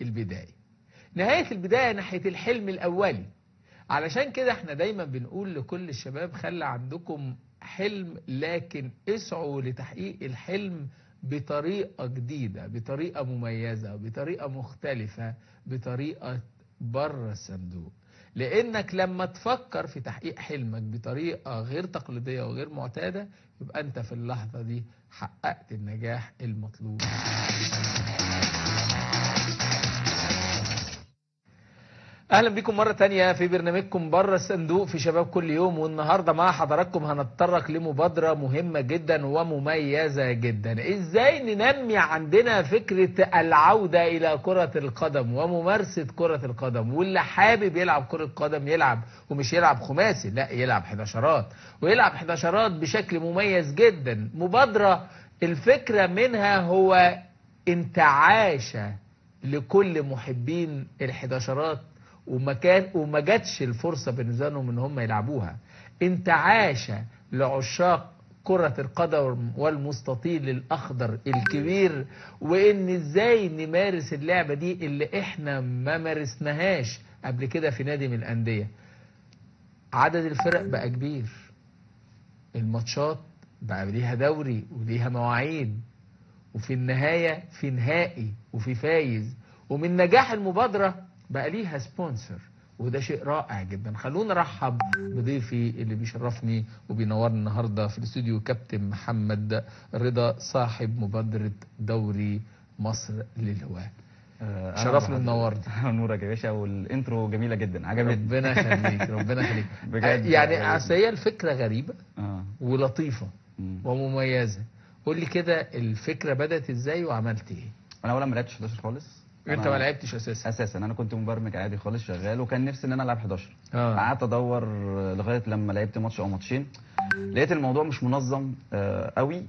البداية. نهاية البداية ناحية الحلم الأولي. علشان كده احنا دايما بنقول لكل الشباب خلي عندكم حلم، لكن اسعوا لتحقيق الحلم بطريقة جديدة، بطريقة مميزة، بطريقة مختلفة، بطريقة بره الصندوق. لانك لما تفكر في تحقيق حلمك بطريقة غير تقليدية وغير معتادة، يبقى انت في اللحظة دي حققت النجاح المطلوب. اهلا بكم مرة تانية في برنامجكم بره الصندوق في شباب كل يوم. والنهاردة مع حضراتكم هنتطرق لمبادرة مهمة جدا ومميزة جدا. ازاي ننمي عندنا فكرة العودة الى كرة القدم وممارسة كرة القدم، واللي حابب يلعب كرة قدم يلعب، ومش يلعب خماسي، لا يلعب 11 ويلعب 11 بشكل مميز جدا. مبادرة الفكرة منها هو انتعاشة لكل محبين ال11 وما جاتش الفرصة بالنسبة لهم ان هم يلعبوها. انتعاشة لعشاق كرة القدم والمستطيل الاخضر الكبير، وان ازاي نمارس اللعبة دي اللي احنا ما مارسناهاش قبل كده في نادي من الاندية. عدد الفرق بقى كبير، الماتشات بقى ليها دوري وليها مواعيد، وفي النهاية في نهائي وفي فايز، ومن نجاح المبادرة بقى ليها سبونسر، وده شيء رائع جدا. خلونا نرحب بضيفي اللي بيشرفني وبينورني النهارده في الاستوديو، كابتن محمد رضا، صاحب مبادرة دوري مصر للهواة. شرفني ومنورني. نورك يا باشا، والانترو جميله جدا، عجبتني. ربنا يخليك ربنا يخليك. بجد يعني اصل هي الفكره غريبه ولطيفه ومميزه. قول لي كده الفكره بدات ازاي وعملت ايه؟ انا اولا ما لعبتش 11 خالص. انت ما لعبتش اساسا؟ انا كنت مبرمج عادي خالص شغال، وكان نفسي ان انا العب 11. قعدت ادور لغايه لما لعبت ماتش او ماتشين، لقيت الموضوع مش منظم قوي،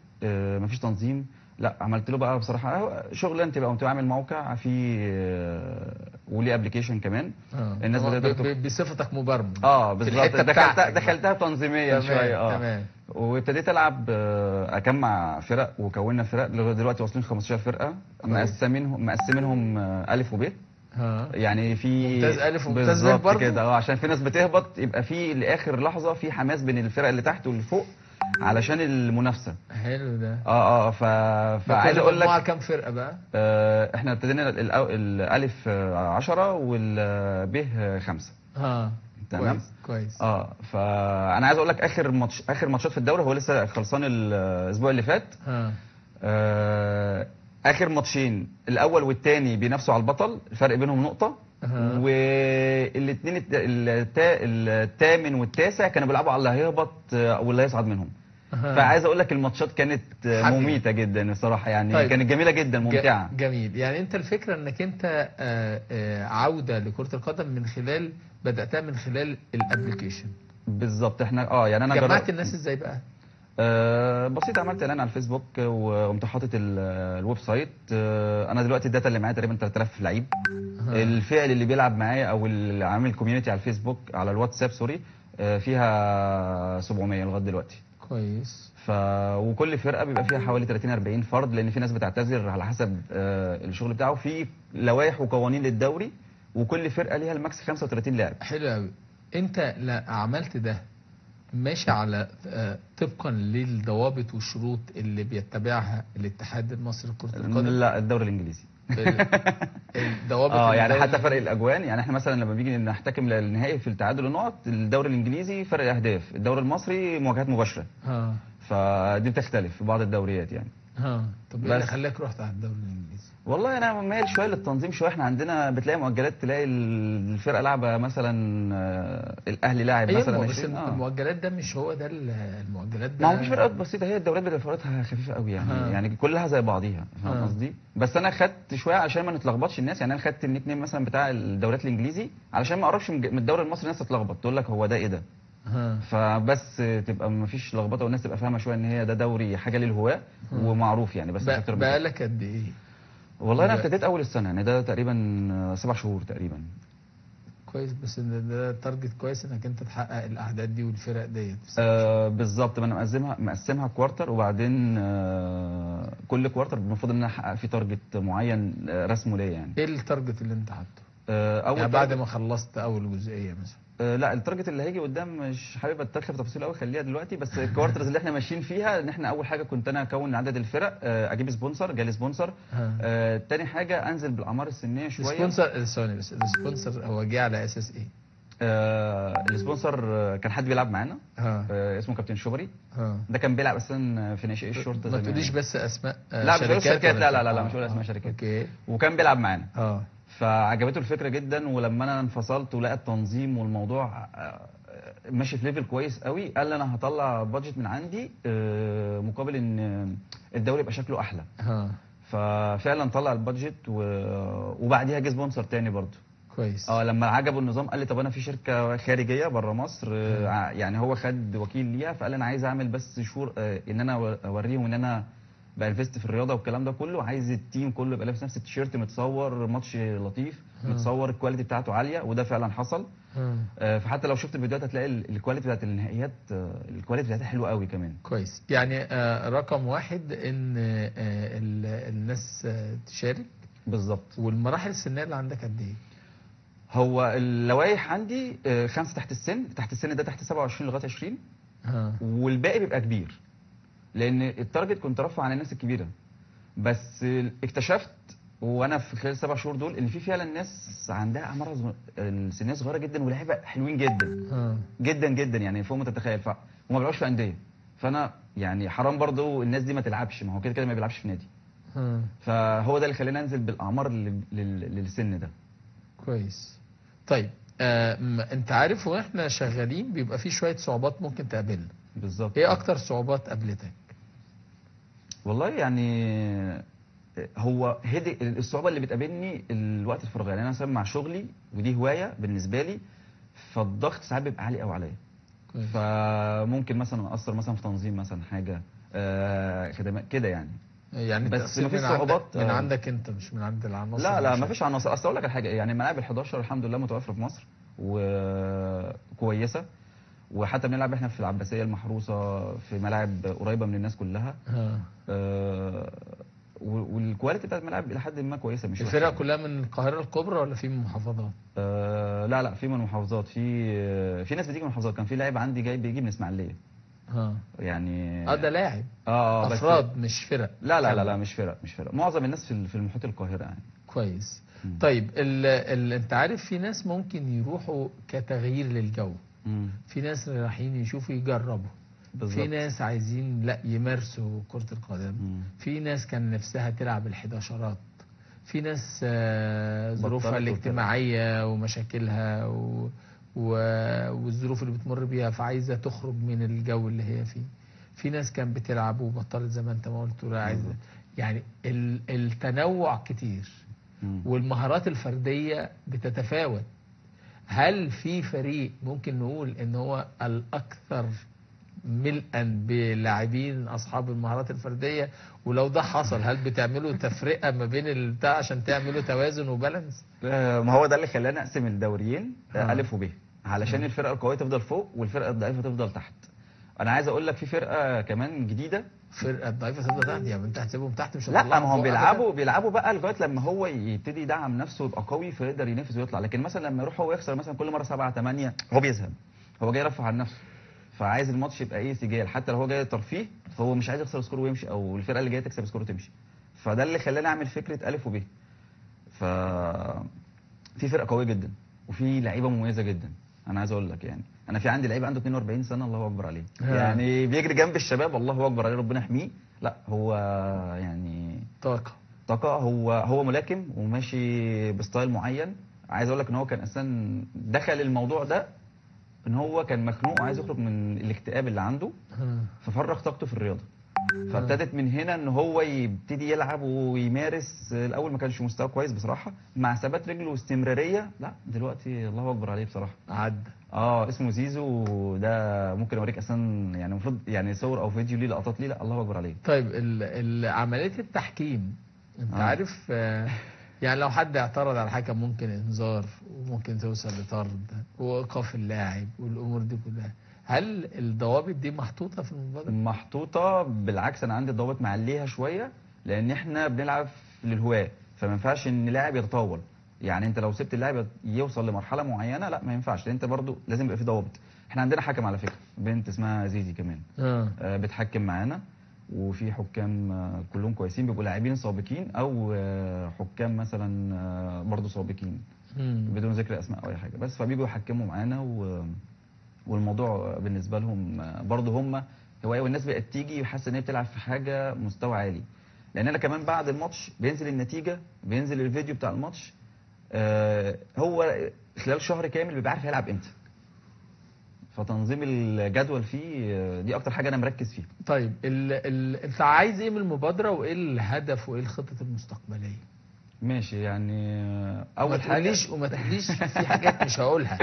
مفيش تنظيم. لا عملت له بقى بصراحه شغل، انت بقى عامل موقع فيه وليه ابلكيشن كمان. الناس بصفتك مبرمج بالظبط، دخلتها تنظيميا شويه. تمام. وابتديت العب، اجمع فرق، وكونا فرق دلوقتي واصلين 15 فرقه، مقسمينهم الف وب. يعني في ممتاز الف وممتاز ب برضه كده، عشان في ناس بتهبط، يبقى في لاخر لحظه في حماس بين الفرق اللي تحت واللي فوق علشان المنافسه. حلو ده. فعايز اقول لك كام فرقه بقى؟ احنا ابتدينا الالف 10 والب 5. تمام كويس. فانا عايز اقول لك اخر ماتشات في الدوري، هو لسه خلصان الاسبوع اللي فات. اخر ماتشين الاول والثاني بينافسوا على البطل، الفرق بينهم نقطه. والاثنين الثامن والتاسع كانوا بيلعبوا على اللي هيهبط واللي هيصعد منهم. فعايز اقول لك الماتشات كانت مميته جدا الصراحه، يعني طيب. كانت جميله جدا، ممتعه. جميل. يعني انت الفكره انك انت عوده لكره القدم من خلال بداتها من خلال الابلكيشن. بالظبط. احنا يعني انا جمعت الناس ازاي بقى؟ بسيط، عملت اعلان على الفيسبوك وقمت حاطط الويب سايت. انا دلوقتي الداتا اللي معايا تقريبا 3000 لعيب. الفئه اللي بيلعب معايا او اللي عامل كوميونتي على الفيسبوك على الواتساب فيها 700 لغايه دلوقتي. كويس. وكل فرقه بيبقى فيها حوالي 30-40 فرد، لان في ناس بتعتذر على حسب الشغل بتاعه. في لوائح وقوانين للدوري، وكل فرقه ليها الماكس 35 لاعب. حلو قوي. انت عملت ده ماشي على طبقا للضوابط والشروط اللي بيتبعها الاتحاد المصري لكرة القدم؟ لا، الدوري الانجليزي. الضوابط يعني حتى فرق الاجوان، يعني احنا مثلا لما بيجي نحتكم للنهائي في التعادل النقط، الدوري الانجليزي فرق الاهداف، الدوري المصري مواجهات مباشره. فدي بتختلف في بعض الدوريات يعني. طب ايه اللي خلاك رحت على الدوري الانجليزي؟ والله انا مايل شويه للتنظيم شويه. احنا عندنا بتلاقي مؤجلات، تلاقي الفرقه لعبه مثلا الاهلي لاعب مثلا بس المؤجلات ده مش هو ده المؤجلات ده. ما هو مفيش فرقات بسيطه، هي الدوريات بتبقى فرقاتها خفيفه قوي يعني. يعني كلها زي بعضيها، فاهم قصدي؟ بس انا خدت شويه عشان ما نتلخبطش الناس. يعني انا خدت النيك نيم مثلا بتاع الدوريات الانجليزي علشان ما اقربش من الدوري المصري، الناس تتلخبط تقول لك هو ده ايه ده. فبس تبقى ما فيش لخبطه والناس تبقى فاهمه شويه ان هي ده دوري حاجه للهواه ومعروف يعني. بس بقى لك قد ايه؟ والله انا ابتديت اول السنه، يعني ده تقريبا 7 شهور تقريبا. كويس، بس إن ده تارجت كويس انك انت تحقق الاعداد دي والفرق ديت. بالظبط، ما انا مقسمها كوارتر، وبعدين كل كوارتر المفروض ان انا احقق فيه تارجت معين رسمه ليا يعني. ايه التارجت اللي انت حاطه؟ اول يعني بعد ما خلصت اول جزئيه مثلا. لا، التارجت اللي هيجي قدام مش حابب اتدخل في تفاصيل قوي، خليها دلوقتي. بس الكوارترز اللي احنا ماشيين فيها ان احنا اول حاجه كنت انا اكون عدد الفرق، اجيب سبونسر، جالي سبونسر. تاني حاجه انزل بالاعمار السنيه شويه. السبونسر ثواني بس، السبونسر هو جه على اساس ايه؟ السبونسر كان حد بيلعب معانا اسمه كابتن شوبري. ده كان بيلعب اصلا في ناشئي الشرطه زمان. ما تقوليش بس اسماء لا مش هقول شركات، لا مش هقول اسماء شركات. اوكي. وكان بيلعب معانا. فعجبته الفكره جدا، ولما انا انفصلت ولقى التنظيم والموضوع ماشي في ليفل كويس قوي، قال لي انا هطلع بادجت من عندي مقابل ان الدوري يبقى شكله احلى. ففعلا طلع البادجت وبعديها جه سبونسر تاني برضه. كويس. لما عجبه النظام قال لي طب انا في شركه خارجيه بره مصر، يعني هو خد وكيل ليها، فقال انا عايز اعمل بس شهور ان انا اوريهم ان انا بانفست في الرياضه والكلام ده كله. عايز التيم كله يبقى لابس نفس التيشيرت، متصور ماتش لطيف، متصور الكواليتي بتاعته عاليه، وده فعلا حصل. فحتى لو شفت الفيديوهات هتلاقي الكواليتي بتاعت النهائيات، الكواليتي بتاعتها حلوه قوي كمان. كويس. يعني رقم واحد ان الناس تشارك. بالظبط. والمراحل السنيه اللي عندك قد ايه؟ هو اللوائح عندي 5 تحت السن ده تحت 27 لغايه 20. والباقي بيبقى كبير، لان التارجت كنت رافعه عن الناس الكبيره. بس اكتشفت وانا في خلال 7 شهور دول ان في فعلا ناس عندها اعمار السنيه صغيره جدا ولاعيبه حلوين جدا. جدا جدا يعني فوق ما تتخيل. وما بيلعبوش في انديه. فانا يعني حرام برضو الناس دي ما تلعبش، ما هو كده ما بيلعبش في نادي. فهو ده اللي خلاني انزل بالاعمار للسن ده. كويس. طيب انت عارف واحنا شغالين بيبقى في شويه صعوبات ممكن تقابلنا. بالظبط. ايه اكتر صعوبات قابلتك؟ والله يعني هو الصعوبه اللي بتقابلني الوقت الفراغ. يعني انا مثلا مع شغلي ودي هوايه بالنسبه لي، فالضغط ساعات بيبقى عالي قوي عليا. فممكن مثلا اقصر مثلا في تنظيم مثلا حاجه خدمات كده يعني. بس مفيش صعوبات من عندك انت، مش من عند العناصر. لا مفيش عناصر. اصل اقول لك على حاجه، يعني الملاعب ال11 الحمد لله متوفره في مصر وكويسه. وحتى بنلعب احنا في العباسيه المحروسه في ملاعب قريبه من الناس كلها. والكواليتي بتاعت الملاعب الى حد ما كويسه. مش الفرق كلها من القاهره الكبرى ولا في من محافظات؟ لا في من محافظات. في ناس بتيجي من محافظات. كان في لاعب عندي بيجي من اسماعيليه. يعني ده لاعب افراد مش فرق. لا مش فرق. معظم الناس في المحيط القاهره يعني. كويس. طيب انت عارف في ناس ممكن يروحوا كتغيير للجو. في ناس رايحين يشوفوا يجربوا. بالزبط. في ناس عايزين لا يمارسوا كرة القدم. في ناس كان نفسها تلعب الحداشرات. في ناس ظروفها الاجتماعية ومشاكلها والظروف اللي بتمر بيها فعايزة تخرج من الجو اللي هي فيه. في ناس كان بتلعب وبطلت زي ما انت ما قلت عايزة. يعني التنوع كتير. والمهارات الفردية بتتفاوت. هل في فريق ممكن نقول ان هو الاكثر ملئا بلاعبين اصحاب المهارات الفرديه؟ ولو ده حصل هل بتعملوا تفرقه ما بين البتاع عشان تعملوا توازن وبالانس؟ ما هو ده اللي خلاني اقسم الدوريين الف وب، علشان الفرقه القويه تفضل فوق والفرقه الضعيفه تفضل تحت. انا عايز اقول لك في فرقه كمان جديده. فرقه الضعيفه تفضل تحت؟ يعني انت هتسيبهم تحت مش لا، ما هم بيلعبوا بقى لغايه لما هو يبتدي يدعم نفسه ويبقى قوي فيقدر ينافس ويطلع. لكن مثلا لما يروح هو يخسر مثلا كل مره 7 8 هو بيزهق. هو جاي يرفع عن نفسه، فعايز الماتش يبقى سجال. حتى لو هو جاي ترفيه فهو مش عايز يخسر سكور ويمشي، او الفرقه اللي جايه تكسب سكور وتمشي. فده اللي خلاني اعمل فكره الف وب. في فرقه قويه جدا وفي لعيبه مميزه جدا. انا عايز اقول لك يعني انا في عندي لعيب عنده 42 سنه الله اكبر عليه. يعني بيجري جنب الشباب الله اكبر عليه ربنا يحميه. لا هو يعني طاقه. هو ملاكم وماشي بستايل معين. عايز اقول لك ان هو كان اصلا دخل الموضوع ده ان هو كان مخنوق وعايز يخرج من الاكتئاب اللي عنده، ففرغ طاقته في الرياضه. فابتدت من هنا ان هو يبتدي يلعب ويمارس. الاول ما كانش مستواه كويس بصراحه، مع ثبات رجله واستمراريه لا دلوقتي الله اكبر عليه بصراحه. عدى. اسمه زيزو. ده ممكن اوريك اصلا يعني المفروض يعني صور او فيديو ليه لقطات ليه. لا الله اكبر عليه. طيب عمليه التحكيم انت عارف يعني لو حد اعترض على الحكم ممكن انذار وممكن توصل لطرد وايقاف اللاعب والامور دي كلها. هل الضوابط دي محطوطه في المبادره؟ محطوطه، بالعكس انا عندي الضوابط معليها شويه، لان احنا بنلعب للهواه، فما ينفعش ان لاعب يتطاول. يعني انت لو سبت اللاعب يوصل لمرحله معينه لا ما ينفعش، لان انت برضو لازم يبقى في ضوابط. احنا عندنا حكم على فكره، بنت اسمها زيزي كمان بتحكم معانا، وفي حكام كلهم كويسين، بيبقوا لاعبين سابقين او حكام مثلا برضو سابقين بدون ذكر اسماء او اي حاجه، بس فبيجوا يحكموا معانا والموضوع بالنسبه لهم برضو هم هوايه، والناس بقت تيجي حاسه ان هي بتلعب في حاجه مستوى عالي. لان انا كمان بعد الماتش بينزل النتيجه، بينزل الفيديو بتاع الماتش، هو خلال شهر كامل بيبقى عارف هيلعب امتى. فتنظيم الجدول فيه دي اكتر حاجه انا مركز فيها. طيب انت عايز ايه من المبادره وايه الهدف وايه الخطط المستقبليه؟ ماشي، يعني اول حاجه وما تقوليش في حاجات مش هقولها.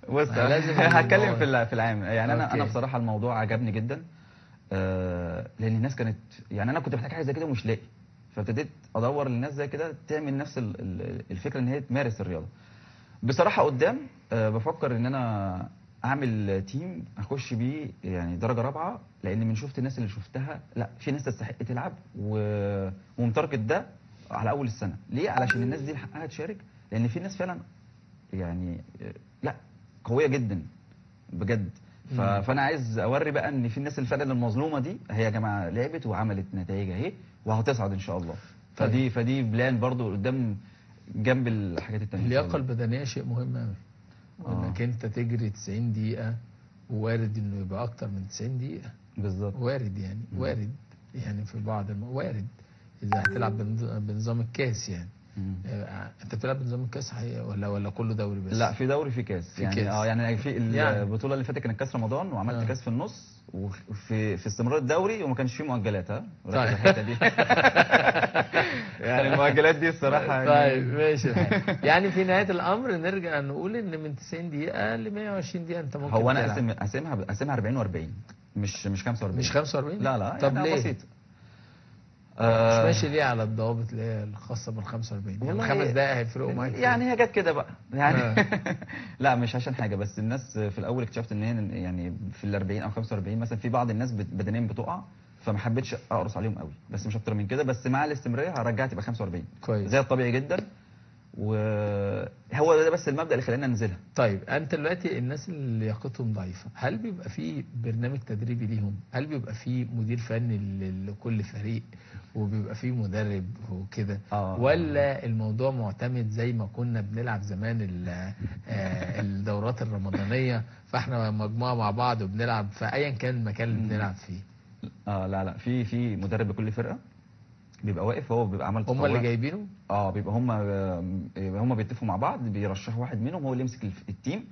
بص لازم هتكلم في العام. يعني أوكي. انا بصراحه الموضوع عجبني جدا، لان الناس كانت، يعني انا كنت محتاج حاجه زي كده ومش لاقي، فابتديت ادور للناس زي كده تعمل نفس الفكره ان هي تمارس الرياضه. بصراحه قدام بفكر ان انا اعمل تيم اخش بيه يعني درجه رابعه، لان من شفت الناس اللي شفتها لا في ناس تستحق تلعب ومتارجت ده على اول السنه. ليه؟ علشان الناس دي حقها تشارك، لان في ناس فعلا يعني لا قويه جدا بجد. فانا عايز اوري بقى ان في الناس اللي فعلا المظلومه دي هي يا جماعه لعبت وعملت نتائج اهي وهتصعد ان شاء الله. فدي بلان برضو قدام جنب الحاجات التانيه. اللياقه البدنيه شيء مهم قوي، وانك انت تجري 90 دقيقه، ووارد انه يبقى اكتر من 90 دقيقه. بالظبط، وارد يعني وارد يعني في بعض وارد اذا هتلعب بنظام الكاس يعني. انت بتلعب بنظام الكاس حقيقة ولا كله دوري بس؟ لا في دوري في كاس، في يعني كاس. يعني في البطوله اللي فاتت كانت كاس رمضان، وعملت كاس في النص، وفي استمرار الدوري، وما كانش فيه مؤجلات. ها طيب. الحته دي يعني المؤجلات دي الصراحه طيب ماشي. يعني في نهايه الامر نرجع نقول ان من 90 دقيقه ل 120 دقيقه انت ممكن هو انا تلعب. قاسمها 40 و40، مش 45. مش 45؟ لا طب يعني ليه؟ بسيط. مش ماشي ليه على الضوابط اللي هي الخاصه بال 45؟ يعني 5 دقائق هيفرقوا معاك؟ يعني هي جت كده بقى يعني لا مش عشان حاجه، بس الناس في الاول اكتشفت ان هي يعني في ال 40 او 45 مثلا في بعض الناس بدنيا بتقع، فما حبيتش اقرص عليهم قوي، بس مش اكتر من كده. بس مع الاستمراريه هرجعها تبقى 45 كويس زي الطبيعي جدا، وهو ده بس المبدا اللي خلاني انزلها. طيب انت دلوقتي الناس اللي لياقتهم ضعيفه، هل بيبقى في برنامج تدريبي ليهم؟ هل بيبقى في مدير فني لكل فريق وبيبقى في مدرب وكده؟ ولا الموضوع معتمد زي ما كنا بنلعب زمان الدورات الرمضانيه، فاحنا مجموعه مع بعض وبنلعب في ايا كان المكان اللي بنلعب فيه؟ لا في مدرب لكل فرقه بيبقى واقف، هو بيبقى عمل هم اللي جايبينه؟ بيبقى هم بيتفقوا مع بعض، بيرشحوا واحد منهم هو اللي يمسك التيم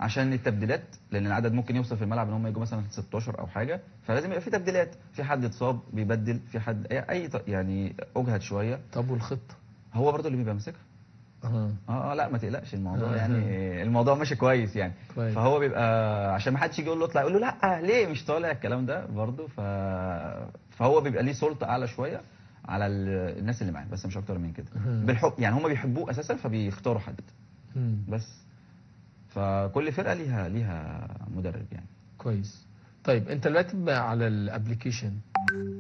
عشان التبديلات، لان العدد ممكن يوصل في الملعب ان هم يجوا مثلا 16 او حاجه، فلازم يبقى في تبديلات، في حد اتصاب بيبدل، في حد يعني اجهد شويه. طب والخطه؟ هو برضه اللي بيبقى ماسكها. لا ما تقلقش الموضوع يعني الموضوع ماشي كويس يعني. كويس. فهو بيبقى عشان ما حدش يجي يقول له اطلع، يقول له لا ليه مش طالع الكلام ده برضه. فهو بيبقى ليه سلطه اعلى شويه على الناس اللي معاه، بس مش اكتر من كده. بالحب يعني هم بيحبوه اساسا فبيختاروا حد بس. فكل فرقه ليها مدرب يعني. كويس. طيب انت دلوقتي على الابلكيشن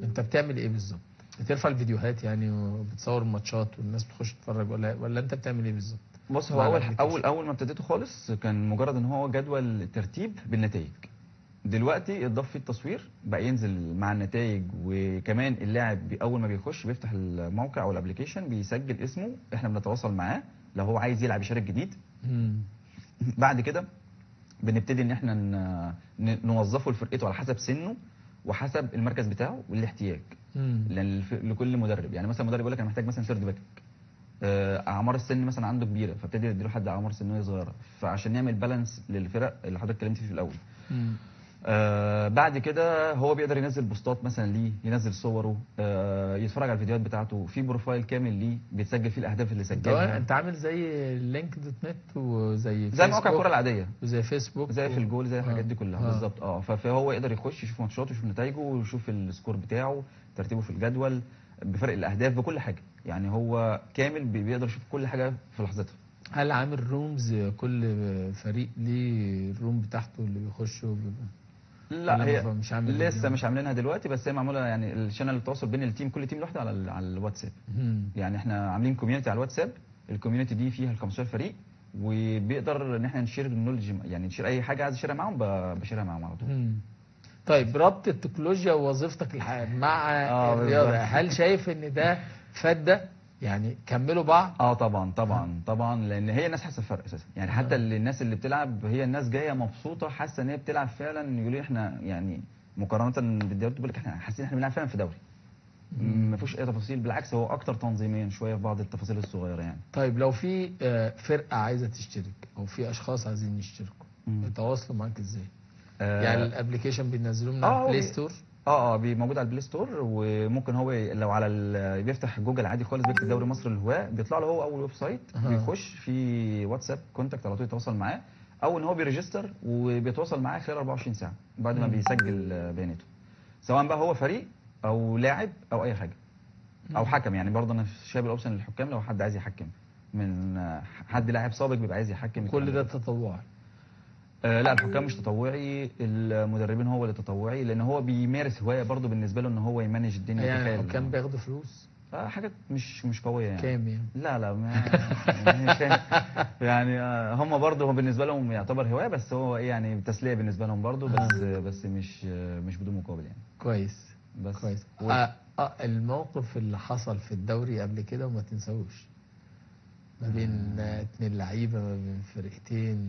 انت بتعمل ايه بالظبط؟ بترفع الفيديوهات يعني وبتصور الماتشات والناس بتخش تتفرج، ولا انت بتعمل ايه بالظبط؟ بص هو اول ما ابتديته خالص كان مجرد ان هو جدول ترتيب بالنتائج. دلوقتي اتضاف فيه التصوير بقى ينزل مع النتائج، وكمان اللاعب اول ما بيخش بيفتح الموقع او الابلكيشن بيسجل اسمه، احنا بنتواصل معاه لو هو عايز يلعب يشارك جديد. بعد كده بنبتدي ان احنا نوظفه لفرقته على حسب سنه وحسب المركز بتاعه والاحتياج لكل مدرب. يعني مثلا مدرب يقول لك انا محتاج مثلا سيرد باك، اعمار السن مثلا عنده كبيره، فابتدي اديله حد اعمار سنه صغيره، فعشان نعمل بالانس للفرق اللي حضرتك اتكلمت فيه في الاول. بعد كده هو بيقدر ينزل بوستات مثلا ليه، ينزل صوره، يتفرج على الفيديوهات بتاعته، في بروفايل كامل ليه بيتسجل فيه الاهداف اللي سجلها. انت عامل زي لينك دوت نت وزي زي مواقع الكوره العاديه، وزي فيسبوك، زي في الجول، زي الحاجات دي كلها بالظبط. فهو يقدر يخش يشوف ماتشاته ويشوف نتائجه ويشوف السكور بتاعه، ترتيبه في الجدول، بفرق الاهداف، بكل حاجه. يعني هو كامل بيقدر يشوف كل حاجه في لحظتها. هل عامل رومز كل فريق ليه الروم بتاعته اللي بيخشوا لا هي مش عامل لسه مش عاملينها دلوقتي، بس هي معموله يعني الشانل التواصل بين التيم، كل تيم لوحده على الواتساب. يعني احنا عاملين كوميونتي على الواتساب، الكوميونتي دي فيها ال 15 فريق، وبيقدر ان احنا نشير النولج، يعني نشير اي حاجه عايز اشيرها معاهم بشيرها معاهم على طول. طيب ربط التكنولوجيا ووظيفتك مع الرياضه، هل شايف ان ده فاده؟ يعني كملوا بعض؟ طبعا لان هي الناس حاسه الفرق اساسا، يعني حتى الناس اللي بتلعب هي الناس جايه مبسوطه حاسه ان هي بتلعب فعلا. يقولوا احنا يعني مقارنه بالدوري بيقول لك احنا حاسين احنا بنلعب فعلا في دوري، ما فيهوش اي تفاصيل، بالعكس هو اكتر تنظيميا شويه في بعض التفاصيل الصغيره يعني. طيب لو في فرقه عايزه تشترك او في اشخاص عايزين يشتركوا يتواصلوا معاك ازاي؟ يعني الابلكيشن بينزلوه من البلاي ستور؟ موجود على البلاي ستور، وممكن هو لو على بيفتح جوجل عادي خالص بيكتب دوري مصر للهواة بيطلع له هو اول ويب سايت، بيخش في واتساب كونتاكت على طول يتواصل معاه، او ان هو بيريجستر وبيتواصل معاه خلال 24 ساعه بعد ما بيسجل بياناته، سواء بقى هو فريق او لاعب او اي حاجه او حكم. يعني برضه انا شايف الاوبشن للحكام لو حد عايز يحكم، من حد لاعب سابق بيبقى عايز يحكم. كل ده تطوعي؟ لا الحكام مش تطوعي، المدربين هو اللي تطوعي، لان هو بيمارس هوايه برضه بالنسبه له ان هو يمانج الدنيا. يعني الحكام بياخدوا فلوس؟ حاجات مش قويه يعني. كام يعني؟ لا يعني هم برضه بالنسبه لهم يعتبر هوايه، بس هو يعني تسليه بالنسبه لهم برضه، بس مش بدون مقابل يعني. كويس بس كويس. الموقف اللي حصل في الدوري قبل كده وما تنساهوش، ما بين اتنين لعيبه، ما بين فرقتين،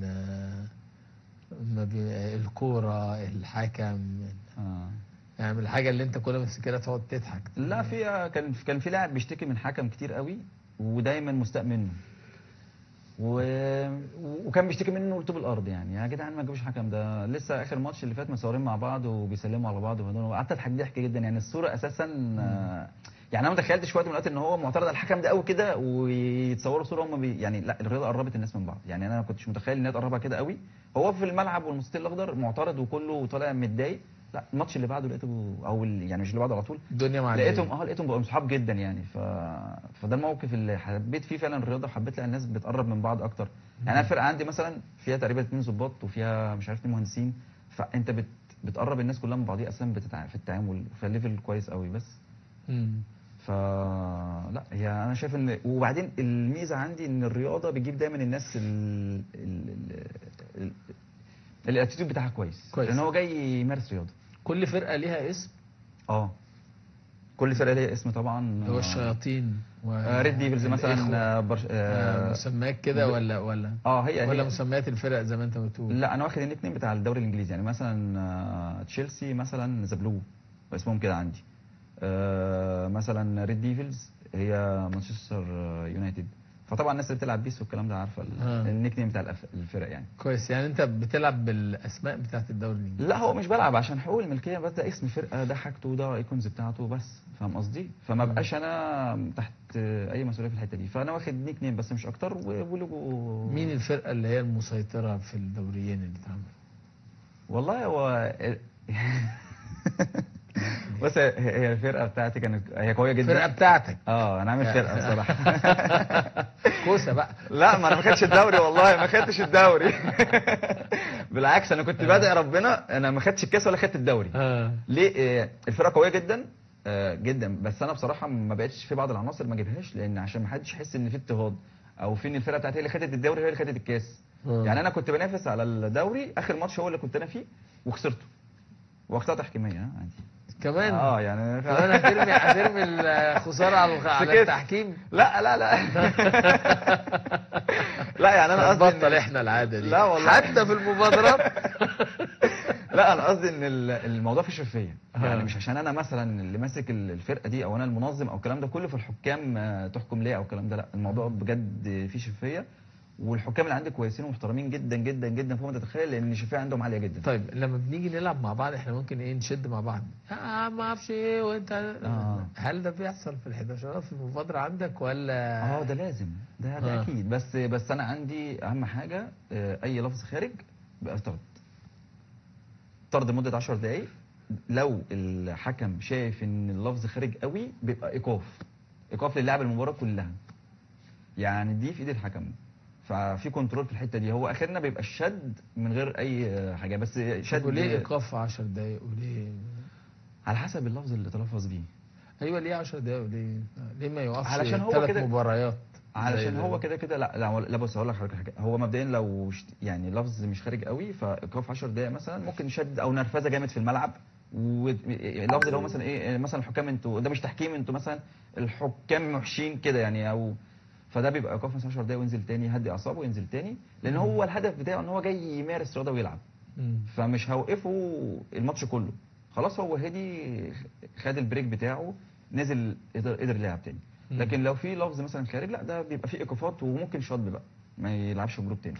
ما بين الكوره، الحكم، يعني الحاجه اللي انت كل ما تفتكرها تقعد تضحك. لا كان في لاعب بيشتكي من حكم كتير قوي ودايما مستاء منه، وكان بيشتكي منه قلت بالارض، يعني يا جدعان ما تجيبوش حكم، ده لسه اخر ماتش اللي فات متصورين مع بعض وبيسلموا على بعض، وقعدت اضحك ضحك جدا. يعني الصوره اساسا يعني انا ما تخيلتش وقت من الاوقات ان هو معترض على الحكم ده قوي كده ويتصوروا صوره هم يعني لا الرياضه قربت الناس من بعض، يعني انا ما كنتش متخيل ان هي تقربها كده قوي. هو في الملعب والمستطيل الاخضر معترض وكله طالع متضايق، لا الماتش اللي بعده لقيته يعني مش اللي بعده على طول الدنيا معايا لقيتهم بقوا صحاب جدا يعني. فده الموقف اللي حبيت فيه فعلا الرياضه، وحبيت لقى الناس بتقرب من بعض اكتر. يعني انا الفرقه عندي مثلا فيها تقريبا 2 ضباط وفيها مش عارف 2 مهندسين، فانت بتقرب الناس كلها من بعضيها اساسا في التعامل، في الليفل كويس قوي. بس فلا هي انا شايف ان، وبعدين الميزه عندي ان الرياضه بتجيب دايما الناس الاتيتيود بتاعها كويس لان هو جاي يمارس رياضه. كل فرقه ليها اسم؟ كل فرقه ليها اسم طبعا. اللي هو الشياطين ريد ديفلز مثلا مسميات كده ولا هي مسميات الفرق زي ما انت بتقول؟ لا انا واخد النيك نيم بتاع الدوري الانجليزي، يعني مثلا تشيلسي مثلا ذا بلو اسمهم كده عندي، مثلا ريد ديفلز هي مانشستر يونايتد. فطبعا الناس اللي بتلعب بيس والكلام ده عارفه النيك نيم بتاع الفرق يعني. كويس. يعني انت بتلعب بالاسماء بتاعت الدوري الانجليزي؟ لا هو مش بلعب عشان حقوق الملكيه، بس ده اسم فرقه، ده حاجته وده ايكونز بتاعته بس، فاهم قصدي؟ فما بقاش انا تحت اي مسؤوليه في الحته دي، فانا واخد نيك نيم بس مش اكتر ولوجو. مين الفرقه اللي هي المسيطره في الدوريين اللي اتعملوا؟ والله هو بس هي الفرقه بتاعتي كانت هي قويه جدا. الفرقه بتاعتك؟ انا عامل فرقه بصراحه. كوسه بقى. لا ما انا ما خدتش الدوري، والله ما خدتش الدوري. بالعكس انا كنت بادئ ربنا، انا ما خدتش الكاس ولا خدت الدوري. ليه؟ الفرقه قويه جدا جدا، بس انا بصراحه ما بقتش في بعض العناصر ما اجيبهاش، لان عشان ما حدش يحس ان في اضطهاد او في ان الفرقه بتاعتي هي اللي خدت الدوري هي اللي خدت الكاس. يعني انا كنت بنافس على الدوري، اخر ماتش هو اللي كنت انا فيه وخسرته واخطاء تحكيميه عادي كمان. يعني كمان هترمي الخساره على التحكيم؟ لا لا يعني انا قصدي بطل احنا العاده دي. لا والله حتى في المبادرات. لا انا قصدي ان الموضوع فيه شفافيه، يعني مش عشان انا مثلا اللي ماسك الفرقه دي او انا المنظم او الكلام ده كله في الحكام تحكم ليه او الكلام ده، لا الموضوع بجد فيه شفافيه، والحكام اللي عندي كويسين ومحترمين جدا جدا جدا فوق ما تتخيل، لان الشفافيه عندهم عاليه جدا. طيب لما بنيجي نلعب مع بعض احنا ممكن نشد مع بعض، ما اعرفش ايه وانت هل ده بيحصل في ال11 في المبادره عندك ولا؟ ده لازم، ده اكيد، بس انا عندي اهم حاجه اي لفظ خارج بيبقى طرد لمده 10 دقائق. لو الحكم شايف ان اللفظ خارج قوي بيبقى ايقاف، ايقاف للاعب المباراه كلها، يعني دي في ايد الحكم، ففي كنترول في الحته دي. هو اخرنا بيبقى الشد من غير اي حاجه، بس شد. وليه ايقاف 10 دقايق وليه؟ على حسب اللفظ اللي تلفظ بيه. ايوه ليه 10 دقايق وليه؟ ليه ما يوقفش علشان هو 3 كده، مباريات؟ علشان هو كده كده لا بص هقول لك حاجه. هو مبدئيا لو يعني لفظ مش خارج قوي، فايقاف 10 دقائق مثلا ممكن شد او نرفزه جامد في الملعب. واللفظ اللي هو مثلا ايه، مثلا الحكام انتوا ده مش تحكيم، انتوا مثلا الحكام وحشين كده يعني، او فده بيبقى ايقاف مثلا 10 دقائق وينزل تاني يهدي اعصابه وينزل تاني، لان هو الهدف بتاعه ان هو جاي يمارس رياضه ويلعب. فمش هوقفه الماتش كله، خلاص هو هدي، خد البريك بتاعه، نزل قدر يلعب تاني. لكن لو في لفظ مثلا خارج، لا ده بيبقى فيه ايقافات وممكن شطب بقى، ما يلعبش جروب تاني.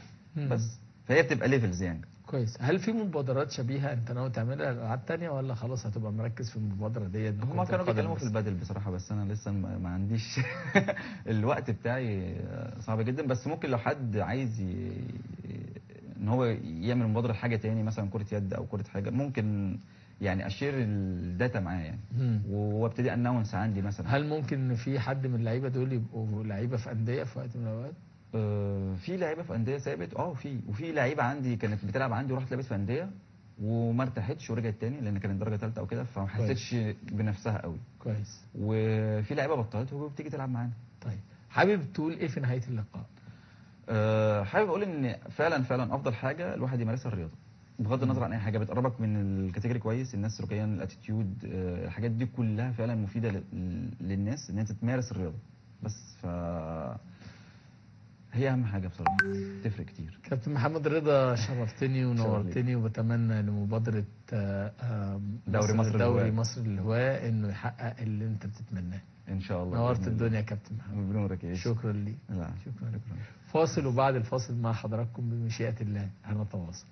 بس فهي بتبقى ليفلز يعني. كويس. هل في مبادرات شبيهه انت ناوي تعملها لالعاب تانية، ولا خلاص هتبقى مركز في المبادره ديت؟ هم كانوا بيتكلموا في البادل بصراحه، بس انا لسه ما عنديش الوقت بتاعي صعب جدا. بس ممكن لو حد عايز ان هو يعمل مبادره لحاجه تاني، مثلا كره يد او كره حاجه، ممكن يعني اشير الداتا معاه يعني، وابتدي انونس عندي مثلا. هل ممكن في حد من اللعيبه دول يبقوا لعيبه في انديه في وقت من الاوقات؟ في لعيبه في انديه ثابت، وفي لعيبه عندي كانت بتلعب عندي وراحت لعبت في انديه وما ارتاحتش ورجعت تاني، لان كانت درجه ثالثه او كده، فما حسيتش بنفسها قوي. كويس. وفي لعيبه بطلت وبتيجي تلعب معانا. طيب حابب تقول ايه في نهايه اللقاء؟ حابب اقول ان فعلا افضل حاجه الواحد يمارسها الرياضه، بغض النظر عن اي حاجه بتقربك من الكاتيجوري كويس، الناس سلوكيا، الاتيتيود، الحاجات دي كلها فعلا مفيده للناس ان انت تمارس الرياضه. بس هي اهم حاجه بصراحه، تفرق كتير. كابتن محمد رضا شرفتني ونورتني، وبتمنى لمبادره دوري مصر للهواة انه يحقق اللي انت بتتمناه ان شاء الله. نورت الدنيا يا كابتن محمد. بنورك يا شكرا ليك. لا شكرا. فاصل، وبعد الفاصل مع حضراتكم بمشيئه الله هنتواصل.